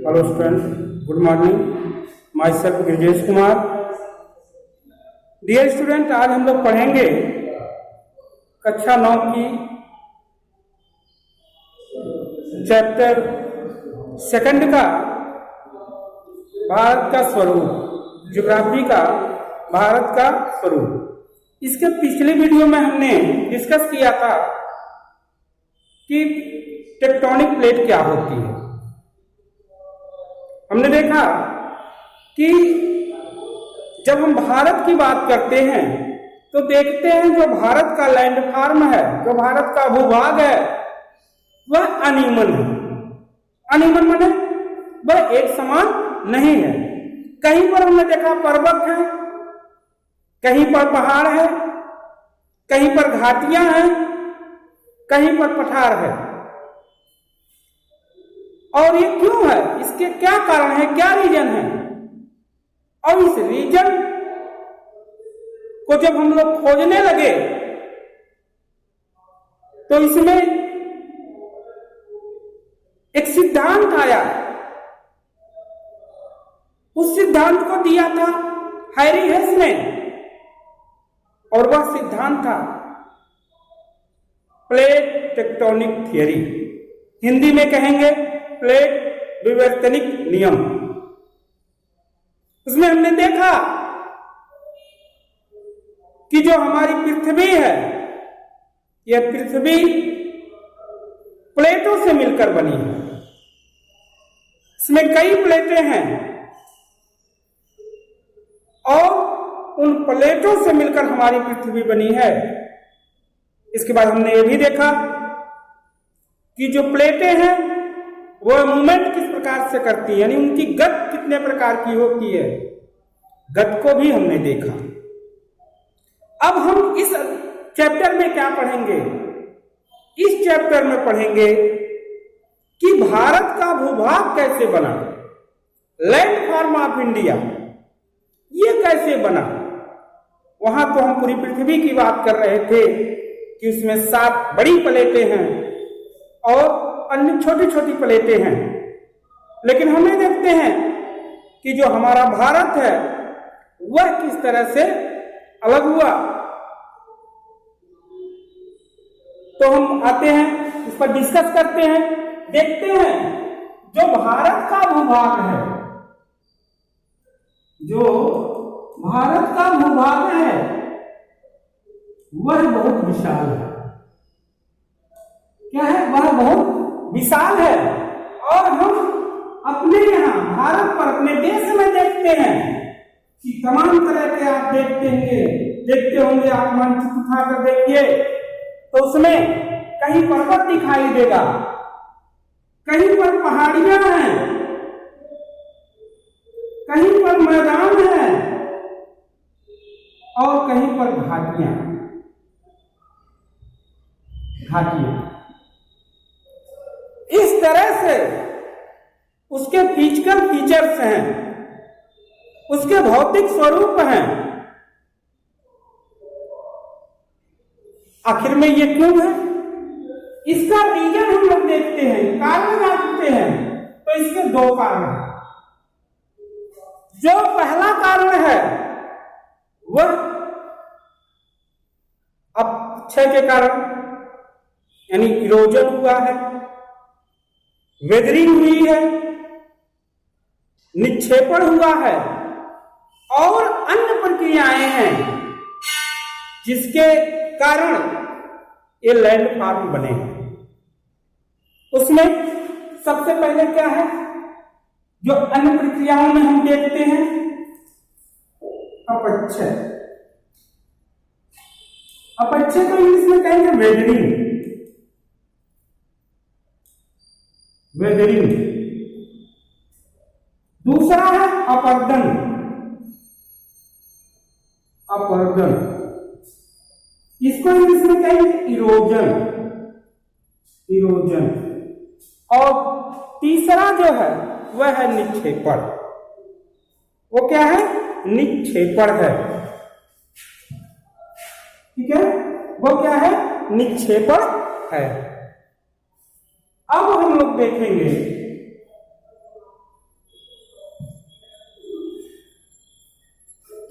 Hello student, good morning. My self Brajesh Kumar. Dear student, आज हम लोग पढ़ेंगे कक्षा 9 की चैप्टर 2 का भारत का स्वरूप, ज्योग्राफी का भारत का स्वरूप। इसके पिछले वीडियो में हमने डिस्कस किया था कि टेक्टोनिक प्लेट क्या होती है। हमने देखा कि जब हम भारत की बात करते हैं तो देखते हैं जो भारत का लैंडफॉर्म है, जो भारत का भूभाग है, वह अनियमन है। अनियमन माने वह एक समान नहीं है। कहीं पर हमने देखा पर्वत है, कहीं पर पहाड़ है, कहीं पर घाटियां हैं, कहीं पर पठार है। और ये क्यों है, इसके क्या कारण है, क्या रीजन है? और इस रीजन को जब हम लोग खोजने लगे तो इसमें एक सिद्धांत आया। उस सिद्धांत को दिया था हैरी हेस ने, और वह सिद्धांत था प्लेट टेक्टोनिक थियरी। हिंदी में कहेंगे प्लेट विवर्तनिक नियम। उसमें हमने देखा कि जो हमारी पृथ्वी है, यह पृथ्वी प्लेटों से मिलकर बनी है। इसमें कई प्लेटें हैं और उन प्लेटों से मिलकर हमारी पृथ्वी बनी है। इसके बाद हमने ये भी देखा कि जो प्लेटें हैं वह मूवमेंट किस प्रकार से करती है, यानी उनकी गति कितने प्रकार की होती है। गति को भी हमने देखा। अब हम इस चैप्टर में क्या पढ़ेंगे? इस चैप्टर में पढ़ेंगे कि भारत का भूभाग कैसे बना, लैंडफॉर्म ऑफ इंडिया ये कैसे बना। वहां तो हम पूरी पृथ्वी की बात कर रहे थे कि उसमें 7 बड़ी प्लेटें हैं और अन्य छोटी छोटी प्लेटें हैं, लेकिन हमें देखते हैं कि जो हमारा भारत है वह किस तरह से अलग हुआ। तो हम आते हैं, इस पर डिस्कस करते हैं, देखते हैं जो भारत का भूभाग है, जो भारत का भूभाग है वह बहुत विशाल है। क्या है? वह बहुत विशाल है। और हम अपने यहाँ भारत पर, अपने देश में देखते हैं कि तमाम तरह के आप देखते होंगे, आप मानचित्र उठाकर देखिए तो उसमें कहीं पर्वत दिखाई देगा, कहीं पर पहाड़ियां हैं, कहीं पर मैदान है और कहीं पर घाटियां। इस तरह से उसके फिजिकल फीचर्स हैं, उसके भौतिक स्वरूप हैं। आखिर में ये क्यों है? इसका रीजन हम लोग देखते हैं, कारण जानते हैं। तो इसके 2 कारण हैं। जो पहला कारण है वह अपक्षय के कारण, यानी इरोजन हुआ है, वेदरिंग हुई है, निक्षेपण हुआ है और अन्य प्रक्रियाएं हैं जिसके कारण ये लैंडफॉर्म बने हैं। उसमें सबसे पहले क्या है, जो अन्य प्रक्रियाओं में हम देखते हैं अपक्षय। अपक्षय को इंग्लिश में कहेंगे वेदरिंग। दूसरा है अपर्दन। इसको इंग्लिश में कहेंगे इरोजन। और तीसरा जो है वह है निक्षेपण। वो क्या है? निक्षेपण है। ठीक है, वो क्या है? निक्षेपण है। अब हम लोग देखेंगे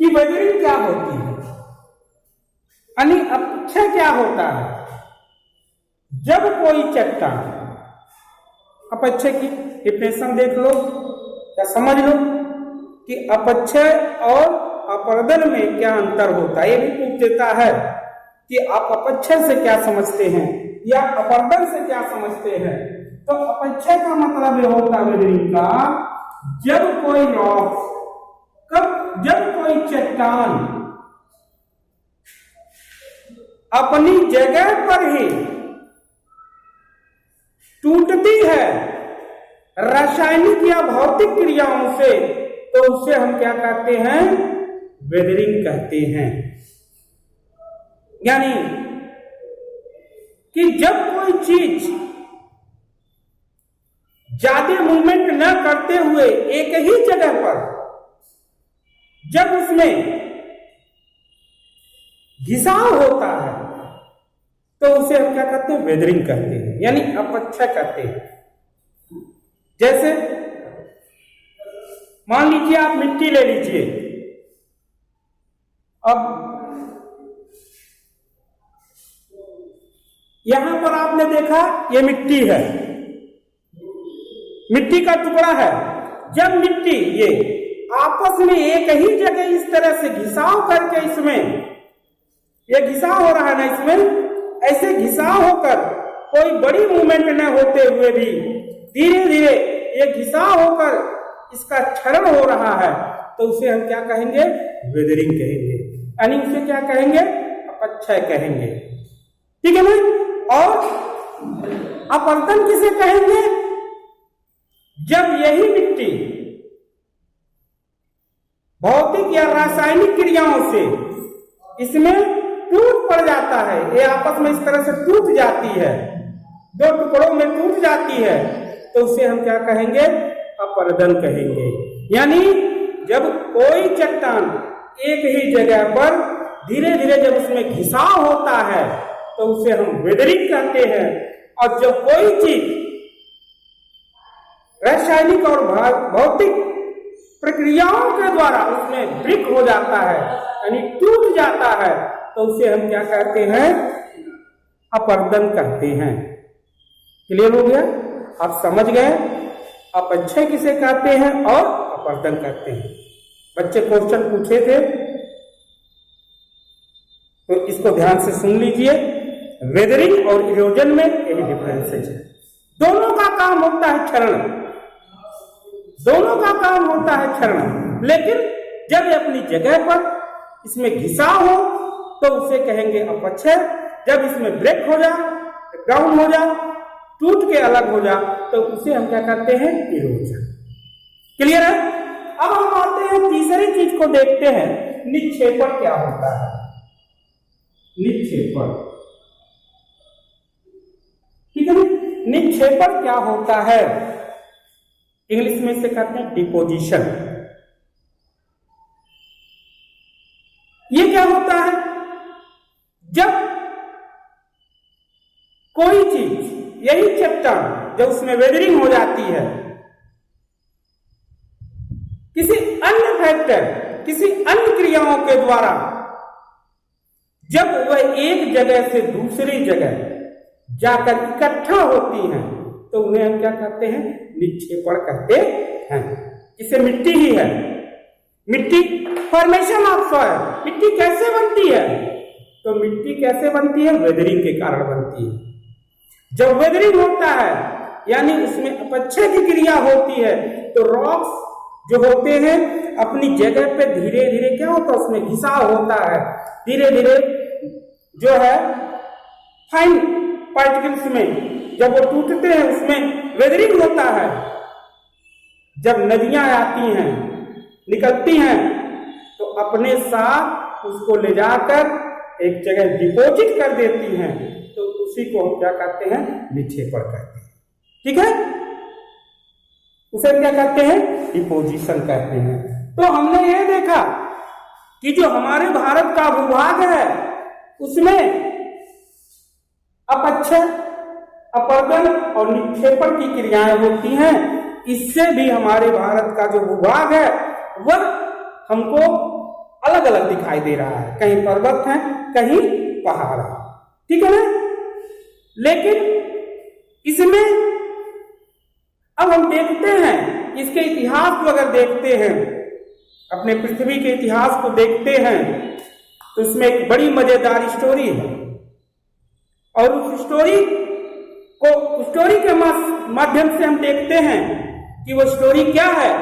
कि वेदरिंग क्या होती है, यानी अपक्षय क्या होता है। जब कोई चट्टान, अपक्षय की डिफिनेशन देख लो या समझ लो कि अपक्षय और अपर्दन में क्या अंतर होता है। ये भी पूछ देता है कि आप अपक्षय से क्या समझते हैं या अपर्दन से क्या समझते हैं। तो अपक्षय का मतलब ये होता है वेदरिंग का, जब कोई रॉक, जब कोई चट्टान अपनी जगह पर ही टूटती है रासायनिक या भौतिक क्रियाओं से, तो उसे हम क्या कहते हैं, वेदरिंग कहते हैं। यानी कि जब कोई चीज ज्यादा मूवमेंट न करते हुए एक ही जगह पर जब उसमें घिसाव होता है, तो उसे हम क्या कहते हैं, वेदरिंग कहते हैं, यानी अपक्षय कहते हैं। जैसे मान लीजिए आप मिट्टी ले लीजिए, अब यहां पर आपने देखा ये मिट्टी है, मिट्टी का टुकड़ा है। जब मिट्टी ये आपस में एक ही जगह इस तरह से घिसाव करके, इसमें ये घिसाव हो रहा है ना, इसमें ऐसे घिसाव होकर कोई बड़ी मूवमेंट न होते हुए भी धीरे धीरे ये घिसाव होकर इसका क्षरण हो रहा है, तो उसे हम क्या कहेंगे, वेदरिंग कहेंगे, यानी उसे क्या कहेंगे, अपक्षय कहेंगे। ठीक है ना। और अपर्दन किसे कहेंगे, जब यही मिट्टी भौतिक या रासायनिक क्रियाओं से इसमें टूट पड़ जाता है, ये आपस में इस तरह से टूट जाती है, दो टुकड़ों में टूट जाती है, तो उसे हम क्या कहेंगे, अपर्दन कहेंगे। यानी जब कोई चट्टान एक ही जगह पर धीरे धीरे जब उसमें घिसाव होता है, तो उसे हम वेदरिंग कहते हैं। और जब कोई चीज रासायनिक और भौतिक प्रक्रियाओं के द्वारा उसमें ब्रेक हो जाता है, यानी टूट जाता है, तो उसे हम क्या कहते हैं, अपर्दन कहते हैं। क्लियर हो गया, आप समझ गए अपक्षय किसे कहते हैं और अपर्दन कहते हैं। बच्चे क्वेश्चन पूछे थे तो इसको ध्यान से सुन लीजिए। वेदरिंग और इरोजन में यही डिफरेंसेस है। दोनों का काम होता है क्षरण, दोनों का काम होता है क्षरण, लेकिन जब ये अपनी जगह पर इसमें घिसाव हो तो उसे कहेंगे अपक्षय। जब इसमें ब्रेक हो जा, डाउन हो जा, टूट के अलग हो जा, तो उसे हम क्या कहते हैं, इरोजन। क्लियर है। अब हम आते हैं तीसरी चीज को देखते हैं, निक्षेपण क्या होता है। निक्षेपण, ठीक है। निक्षेपण क्या होता है, इंग्लिश में इसे कहते हैं डिपोजिशन। ये क्या होता है, जब कोई चीज, यही चट्टान जब उसमें वेदरिंग हो जाती है, किसी अन्य फैक्टर, किसी अन्य क्रियाओं के द्वारा जब वह एक जगह से दूसरी जगह जाकर इकट्ठा होती हैं, तो उन्हें हम क्या कहते हैं, निक्षेपण कहते हैं। इसे मिट्टी ही है, मिट्टी फॉर्मेशन ऑफ सॉइल, मिट्टी कैसे बनती है, तो मिट्टी कैसे बनती है, वेदरिंग के कारण बनती है। जब वेदरिंग होता है यानी उसमें अपक्षय की क्रिया होती है, तो रॉक्स जो होते हैं अपनी जगह पे धीरे धीरे क्या होता है, उसमें घिसाव होता है, धीरे धीरे जो है फाइन पार्टिकल्स में जब वो टूटते हैं उसमें वेदरिंग होता है। जब नदियां आती हैं, निकलती हैं, तो अपने साथ उसको ले जाकर एक जगह डिपोजिट कर देती हैं, तो उसी को हम क्या कहते हैं, निक्षेपण कहते हैं। ठीक है, उसे क्या कहते हैं, डिपोजिशन कहते हैं। तो हमने ये देखा कि जो हमारे भारत का भूभाग है उसमें अपक्षय, अपर्दन और निक्षेपण की क्रियाएं होती हैं। इससे भी हमारे भारत का जो भूभाग है वह हमको अलग अलग दिखाई दे रहा है, कहीं पर्वत है, कहीं पहाड़ है, ठीक है ना। लेकिन इसमें अब हम देखते हैं, इसके इतिहास को अगर देखते हैं, अपने पृथ्वी के इतिहास को देखते हैं, तो इसमें एक बड़ी मजेदार स्टोरी है। और उस स्टोरी के माध्यम से हम देखते हैं कि वो स्टोरी क्या है।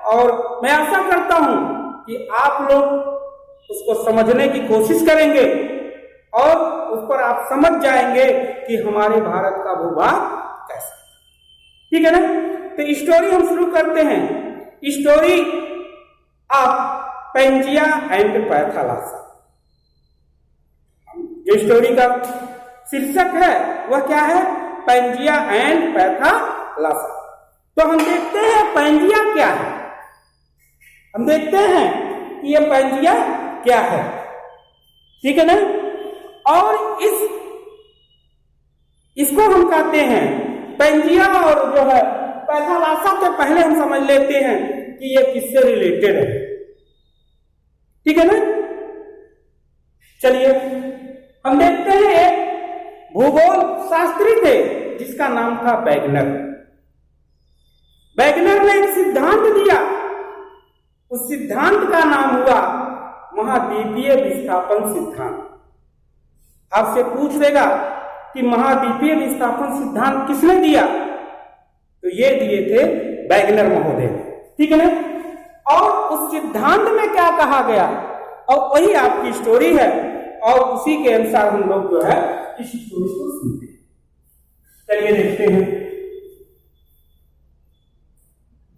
और मैं आशा करता हूं कि आप लोग उसको समझने की कोशिश करेंगे और उस पर आप समझ जाएंगे कि हमारे भारत का भूभाग कैसा, ठीक है ना। तो स्टोरी हम शुरू करते हैं। Story of Pangaea and Panthalassa. जो स्टोरी का शीर्षक है वह क्या है? Pangaea and Panthalassa. तो हम देखते हैं पेंजिया क्या है, हम देखते हैं कि यह पेंजिया क्या है, ठीक है ना। और इसको हम कहते हैं पेंजिया, और जो है पैथालासा के पहले हम समझ लेते हैं कि यह किससे रिलेटेड है, ठीक है ना। चलिए हम देखते हैं, एक भूगोल शास्त्री थे जिसका नाम था वैगनर। वैगनर ने एक सिद्धांत दिया, उस सिद्धांत का नाम हुआ महाद्वीपीय विस्थापन सिद्धांत। आपसे पूछ लेगा कि महाद्वीपीय विस्थापन सिद्धांत किसने दिया, तो ये दिए थे वैगनर महोदय, ठीक है ना। और उस सिद्धांत में क्या कहा गया, और वही आपकी स्टोरी है, और उसी के अनुसार हम लोग जो है इस स्टोरी को सुनते हैं। चलिए देखते हैं।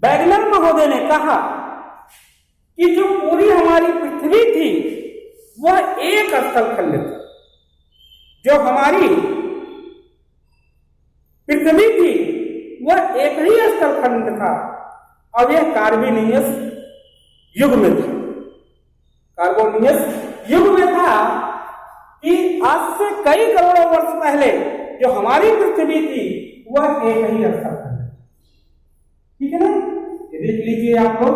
वैगनर महोदय ने कहा कि जो पूरी हमारी पृथ्वी थी वह एक स्थलखंड था। जो हमारी पृथ्वी थी वह एक ही स्थलखंड था, और यह कार्बोनियस युग में था। कार्बोनियस युग में था कि आज से कई करोड़ों वर्ष पहले जो हमारी पृथ्वी थी वह एक ही स्थलखंड, ठीक है ना। ये देख लीजिए आप लोग,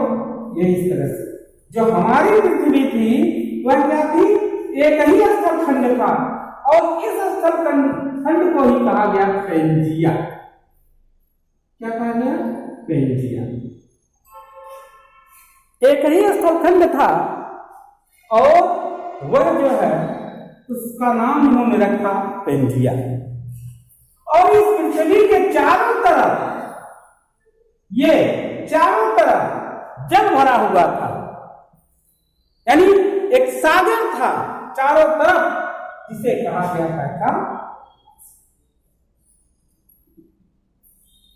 ये इस तरह से जो हमारी पृथ्वी थी वह क्या थी? एक ही स्थलखंड था, और इस स्थलखंड को ही कहा गया पेंजिया। क्या कहा गया? पेंजिया। एक ही स्थलखंड था, और वह जो है उसका नाम इन्होंने रखा पेंजिया। और इस पृथ्वी के चारों तरफ, ये चारों तरफ जल भरा हुआ था, यानी एक सागर था चारों तरफ, जिसे कहा गया था,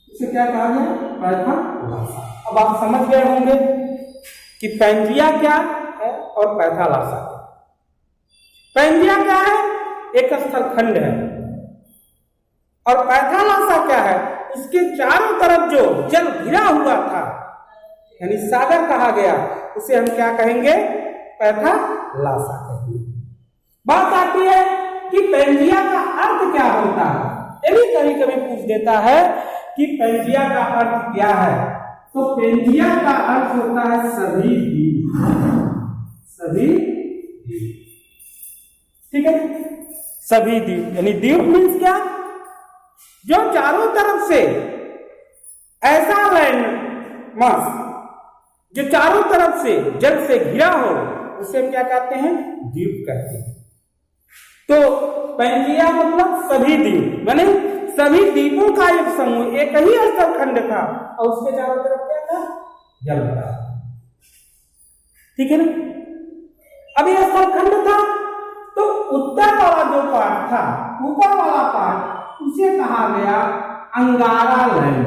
इसे क्या कहा गया? पैथालासा। अब आप समझ गए होंगे कि पेंजिया क्या है और पैथालासा क्या। पेंजिया क्या है? एक स्थलखंड है। और पैथालासा क्या है? उसके चारों तरफ जो जल घिरा हुआ था, यानी सागर कहा गया, उसे हम क्या कहेंगे? पैथालासा कहेंगे। बात आती है कि पेंजिया का अर्थ क्या होता है। ये भी कभी कभी पूछ देता है कि पेंजिया का अर्थ क्या है। तो पेंजिया का अर्थ होता है सभी द्वीप, सभी द्वीप, ठीक है। सभी द्वीप, यानी द्वीप मीन्स क्या? जो चारों तरफ से ऐसा लैंड मास जो चारों तरफ से जल से घिरा हो, उसे हम क्या कहते हैं? द्वीप कहते हैं। तो पेंजिया मतलब सभी द्वीप, माने सभी द्वीपों का एक समूह, एक ही स्थलखंड था, और उसके चारों तरफ क्या था? जल भरा, ठीक है ना। अब यह स्थलखंड था, तो उत्तर वाला जो पार्ट था, ऊपर वाला पार्ट, उसे कहा गया अंगारा लैंड,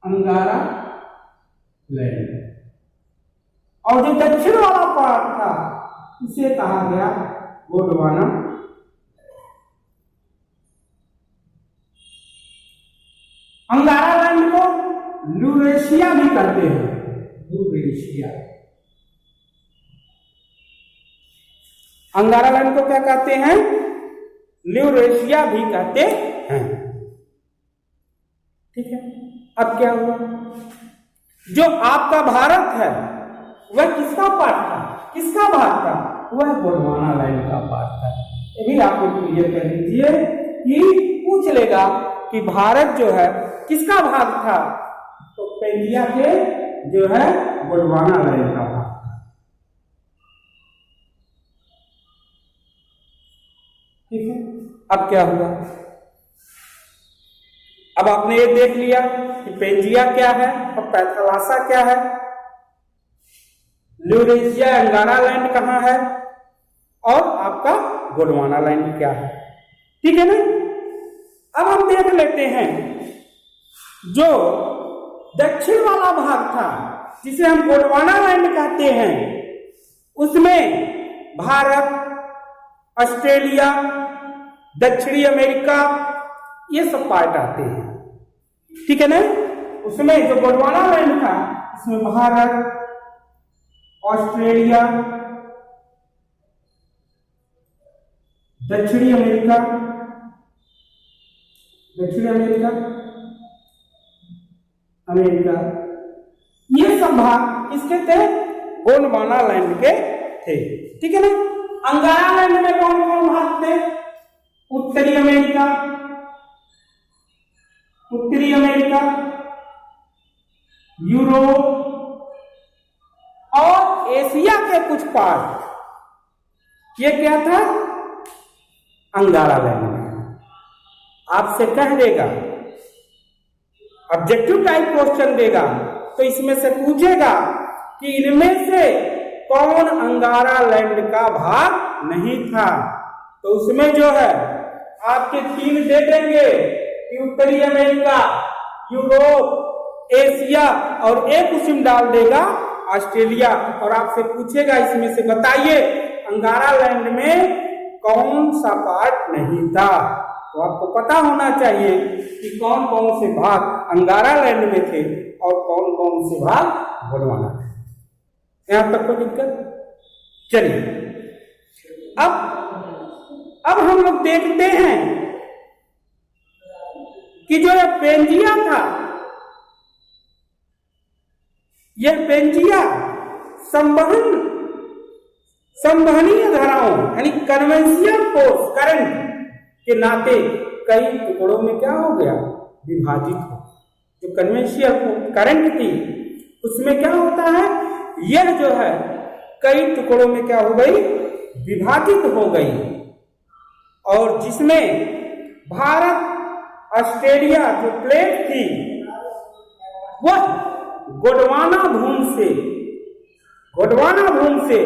अंगारा लैंड। और जो दक्षिण वाला पार्ट था उसे कहा गया गोंडवाना। अंगारा लैंड को यूरेशिया भी कहते हैं, यूरेशिया। अंगारा लैंड को क्या कहते हैं? यूरेशिया भी कहते हैं, ठीक है। अब क्या हुआ? जो आपका भारत है वह किसका पार्ट था, किसका भाग था, वह गोंडवाना लैंड का पार्ट था। ये भी आपको क्लियर कर दीजिए कि पूछ लेगा कि भारत जो है किसका भाग था, तो पेंजिया के जो है गोंडवाना लैंड का भाग था। ठीक है, अब क्या हुआ, अब आपने ये देख लिया कि पेंजिया क्या है और पैथालासा क्या है, ल्यूरेशिया अंगारा लैंड कहाँ है और आपका गोंडवाना लैंड क्या है। ठीक है ना। अब हम देख लेते हैं जो दक्षिण वाला भाग था जिसे हम गोंडवाना लैंड कहते हैं, उसमें भारत, ऑस्ट्रेलिया, दक्षिणी अमेरिका ये सब पार्ट आते हैं। ठीक है ना। उसमें जो गोंडवाना लैंड था इसमें भारत, ऑस्ट्रेलिया, दक्षिणी अमेरिका ये सब भाग किसके थे, गोंडवाना लैंड के थे। ठीक है ना। अंगारा लैंड में कौन कौन भाग थे, उत्तरी अमेरिका, यूरोप और एशिया के कुछ पार्ट, ये क्या था, अंगारा लैंड में। आपसे कह देगा, ऑब्जेक्टिव टाइप क्वेश्चन देगा तो इसमें से पूछेगा कि इनमें से कौन अंगारा लैंड का भाग नहीं था, तो उसमें जो है आपके 3 दे देंगे कि उत्तरी अमेरिका, यूरोप, एशिया, और एक उसमें डाल देगा ऑस्ट्रेलिया, और आपसे पूछेगा इसमें से बताइए अंगारा लैंड में कौन सा पार्ट नहीं था। तो आपको पता होना चाहिए कि कौन कौन से भाग अंगारा लैंड में थे और कौन कौन से भाग गोंडवाना थे। यहां तक कोई दिक्कत। चलिए अब हम लोग देखते हैं कि जो यह पेंजिया था, यह पेंजिया संवहनीय धाराओं यानी कन्वेंशियल फोर्स करंट के नाते कई टुकड़ों में क्या हो गया, विभाजित हो। जो कन्वेंशियल करंट थी उसमें क्या होता है, यह जो है कई टुकड़ों में क्या हो गई, विभाजित हो गई, और जिसमें भारत, ऑस्ट्रेलिया जो प्लेट थी वह गोंडवाना भूमि से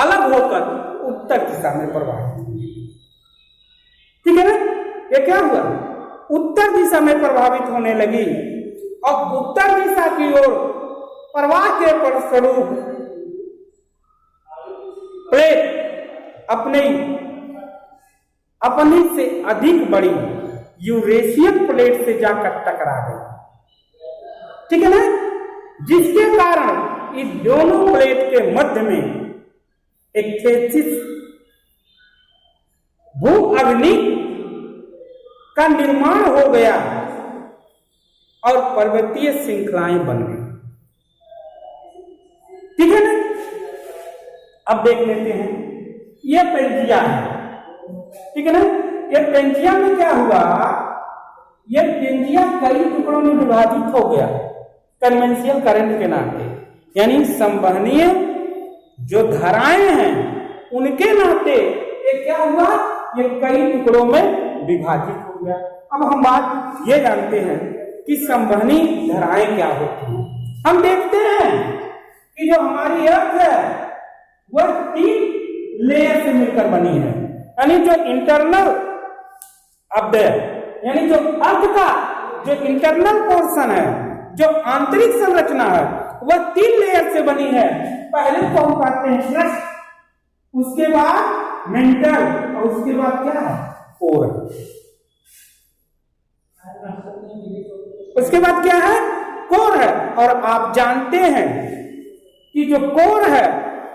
अलग होकर उत्तर दिशा में प्रवाहित हुई। ठीक है ना। ये क्या हुआ, उत्तर दिशा में प्रभावित होने लगी, और उत्तर दिशा की ओर प्रवाह के फलस्वरूप प्लेट अपनी से अधिक बड़ी यूरेशियन प्लेट से जाकर टकरा गई। ठीक है ना। जिसके कारण इस दोनों प्लेट के मध्य में एक थेसिस भू अग्नि का निर्माण हो गया और पर्वतीय श्रृंखलाएं बन गई। ठीक है ना। अब देख लेते हैं, यह पेंजिया है। ठीक है ना। यह पेंजिया में क्या हुआ, यह पेंजिया कई टुकड़ों में विभाजित हो गया कन्वेंशियल करंट के नाते, यानी संवहनीय जो धाराएं हैं उनके नाते ये क्या हुआ, ये कई टुकड़ों में विभाजित हो गया। अब हम बात ये जानते हैं कि संवहनी धाराएं क्या होती हैं। हम देखते हैं कि जो हमारी अर्थ है वह 3 लेयर से मिलकर बनी है, यानी जो इंटरनल यानी जो अर्थ का जो इंटरनल पोर्शन है, जो आंतरिक संरचना है, वह 3 लेयर से बनी है। पहले तो हम कहते हैं क्रस्ट, उसके बाद मेंटल, और उसके बाद क्या है, कोर। उसके बाद क्या है, कोर है। और आप जानते हैं कि जो कोर है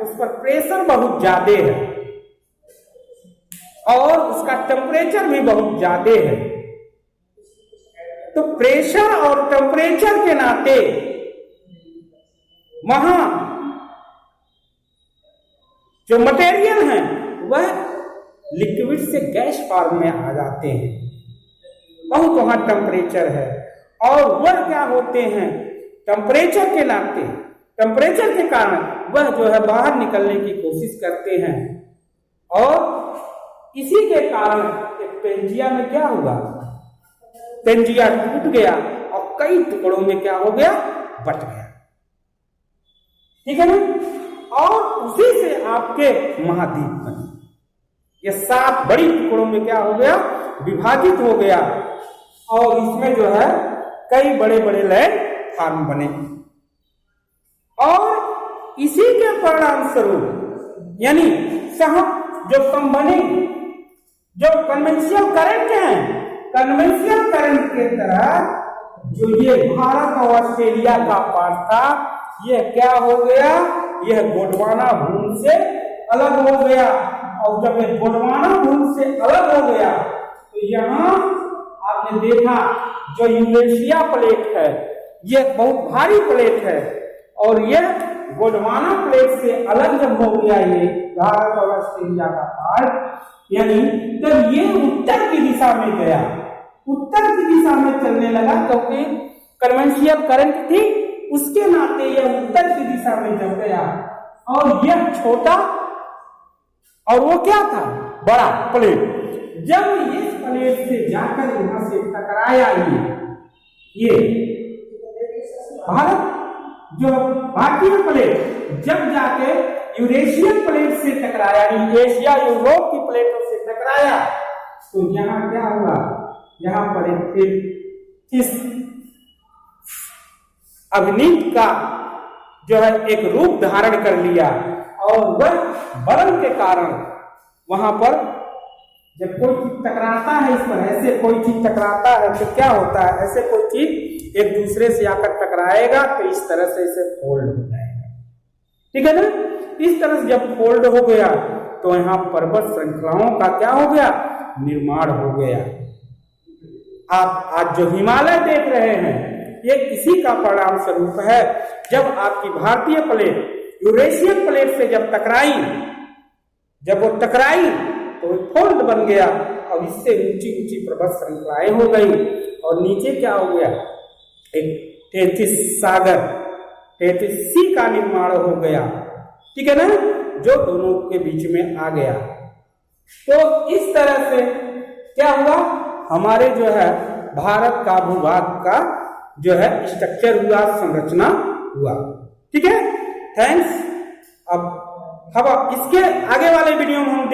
उस पर प्रेशर बहुत ज्यादा है और उसका टेम्परेचर भी बहुत ज्यादा है। तो प्रेशर और टेम्परेचर के नाते वहां जो मटेरियल हैं वह लिक्विड से गैस फॉर्म में आ जाते हैं। बहुत वहां टेम्परेचर है और वह क्या होते हैं, टेम्परेचर के नाते, टेम्परेचर के कारण वह जो है बाहर निकलने की कोशिश करते हैं और इसी के कारण एक पेंजिया में क्या हुआ, पेंजिया टूट गया और कई टुकड़ों में क्या हो गया, बट गया। ठीक है ना। और उसी से आपके महाद्वीप बने। ये 7 बड़ी टुकड़ों में क्या हो गया, विभाजित हो गया और इसमें जो है कई बड़े बड़े लैंड फॉर्म बने। और इसी के परिणाम स्वरूप यानी जो संबंधित जो कन्वेंशियल करंट है, कन्वेंशियल करंट के तरह जो ये भारत और ऑस्ट्रेलिया का पार्ट था, यह क्या हो गया, यह गोंडवाना भूमि से अलग हो गया। और जब यह गोंडवाना भूमि से अलग हो गया तो यहाँ आपने देखा जो यूरेशिया प्लेट है, यह बहुत भारी प्लेट है और यह गोंडवाना प्लेट से अलग जब हो गया ये भारत और ऑस्ट्रेलिया का पार्ट, यानी तब ये उत्तर की दिशा में गया, उत्तर की दिशा में चलने लगा क्योंकि कन्वेंशियल करंट थी, उसके नाते यह उत्तर की दिशा में जब गया और यह छोटा और वो क्या था, बड़ा प्लेट। जब इस प्लेट से जाकर यहां से टकराया ये भारत जो भारतीय प्लेट जब जाके यूरेशियन प्लेट से टकराया, एशिया यूरोप की प्लेटों से टकराया, तो यहाँ क्या हुआ, यहाँ पर इस अग्निट का जो है एक रूप धारण कर लिया और वह बल के कारण वहां पर जब कोई चीज टकराता है, इस पर ऐसे कोई चीज टकराता है तो क्या होता है, ऐसे कोई चीज एक दूसरे से आकर टकराएगा तो इस तरह से इसे फोल्ड हो जाएगा। ठीक है ना। इस तरह से जब फोल्ड हो गया तो यहाँ पर्वत श्रृंखलाओं का क्या हो गया, निर्माण हो गया। आप आज जो हिमालय देख रहे हैं ये इसी का परिणाम स्वरूप है। जब आपकी भारतीय प्लेट यूरेशियन प्लेट से जब टकराई, जब वो टकराई तो फोल्ड बन गया और इससे ऊंची ऊंची पर्वत श्रृंखलाएं हो गई और नीचे क्या हो गया, एक टेथिस सागर, टेथिस सी का निर्माण हो गया। ठीक है ना, जो दोनों के बीच में आ गया। तो इस तरह से क्या हुआ, हमारे जो है भारत का भूभाग का जो है स्ट्रक्चर हुआ, संरचना हुआ। ठीक है, थैंक्स। अब इसके आगे वाले वीडियो में हम